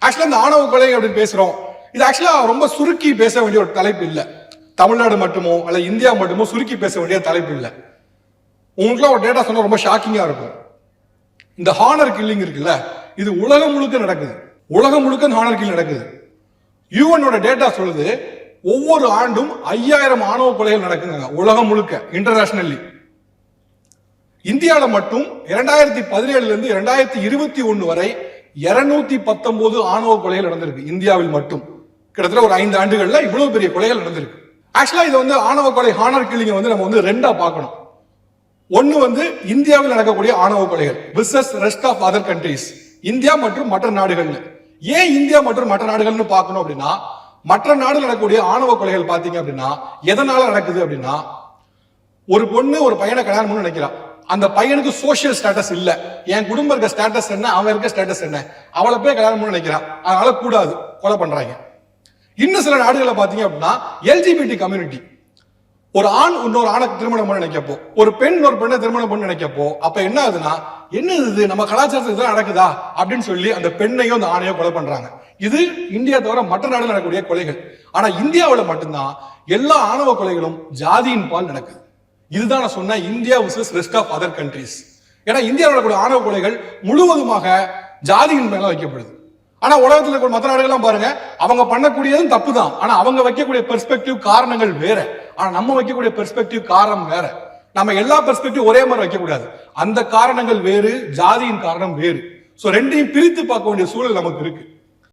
ஆக்சுவலா இந்த ஆணவ கொலை அப்படின்னு பேசுறோம். இது ஆக்சுவலா ரொம்ப சுருக்கி பேச வேண்டிய ஒரு தலைப்பு இல்ல. தமிழ்நாடு மட்டுமோ அல்ல இந்தியா மட்டுமோ சுருக்கி பேச வேண்டிய தலைப்பு இல்ல. உங்களுக்கு ஒரு டேட்டா சொன்னா ரொம்ப ஷாக்கிங்கா இருக்கும். இந்த ஹானர் கில்லிங் இருக்குல்ல, இது உலகம் முழுக்க நடக்குது. உலகம் முழுக்க ஹானர் கில் நடக்குது. யூஎனோட டேட்டா சொல்லுது ஒவ்வொரு ஆண்டும் 5000 ஆணவ கொலைகள் நடக்குங்க உலகம் முழுக்க இன்டர்நேஷனலி. இந்தியாவில் மட்டும் 2017 இருந்து 2021 வரை 219 ஆணவ கொலைகள் நடந்திருக்கு. இந்தியாவில் மட்டும் கிட்டத்தட்ட ஒரு 5 ஆண்டுகள்ல இவ்வளவு பெரிய கொலைகள் நடந்திருக்கு. ஆக்சுவலா இது ஆணவ கொலை ஹானர் கில்லிங் நம்ம ரெண்டா பார்க்கணும். ஒன்னு இந்தியாவில் நடக்கக்கூடிய ஆணவ கொலைகள் versus rest of other countries, India மற்றும் மற்ற நாடுகள். ஏன் இந்தியா மற்றும் மற்ற நாடுகள்னு பார்க்கணும் அப்படின்னா, மற்ற நாடுகள் நடக்கக்கூடிய ஆணவ கொலைகள் பாத்தீங்க அப்படின்னா எதனால நடக்குது அப்படின்னா, ஒரு பொண்ணு ஒரு பையனை கல்யாணம் பண்ண நினைக்கிறான். அந்த பையனுக்கு சோசியல் ஸ்டேட்டஸ் இல்ல. என் குடும்பம் இருக்க ஸ்டேட்டஸ் என்ன, அவன் இருக்க ஸ்டேட்டஸ் என்ன, அவளை போய் கல்யாணம் பண்ண நினைக்கிறான். அதனால கூடாது, கொலை பண்றாங்க. இன்னும் சில நாடுகளை பாத்தீங்க அப்படின்னா எல்ஜிபிடி கம்யூனிட்டி, ஒரு ஆண் இன்னொரு ஆணை திருமணம் பண்ண நினைக்கப்போ, ஒரு பெண் ஒரு பெண்ணை திருமணம் பண்ண நினைக்கப்போ, அப்ப என்ன ஆகுதுன்னா, என்ன இது நம்ம கலாச்சாரத்துக்கு இதெல்லாம் நடக்குதா அப்படின்னு சொல்லி அந்த பெண்ணையும் அந்த ஆணையோ கொலை பண்றாங்க. இது இந்தியா தவிர மற்ற நாடுகள் நடக்கக்கூடிய கொலைகள். ஆனா இந்தியாவில் மட்டும்தான் எல்லா ஆணவ கொலைகளும் ஜாதியின் பால் நடக்குது. இதுதான் நான் சொன்ன India versus rest of other countries. ஏன்னா இந்தியாவில் நடக்கக்கூடிய ஆணவ கொலைகள் முழுவதுமாக ஜாதியின் மேல வைக்கப்படுது. ஆனா உலகத்தில் இருக்கிற மற்ற நாடுகள்லாம் பாருங்க, அவங்க பண்ணக்கூடியதும் தப்பு தான். ஆனா அவங்க வைக்கக்கூடிய பெர்ஸ்பெக்டிவ் காரணங்கள் வேற. ஆனா நம்ம வைக்கக்கூடிய பெர்ஸ்பெக்டிவ் காரணம் வேற. நம்ம எல்லா பெர்ஸ்பெக்டிவ் ஒரே மாதிரி வைக்க கூடாது. அந்த காரணங்கள் வேறு, ஜாதியின் காரணம் வேறு. சோ ரெண்டையும் பிரித்து பார்க்க வேண்டிய சூழல் நமக்கு இருக்கு.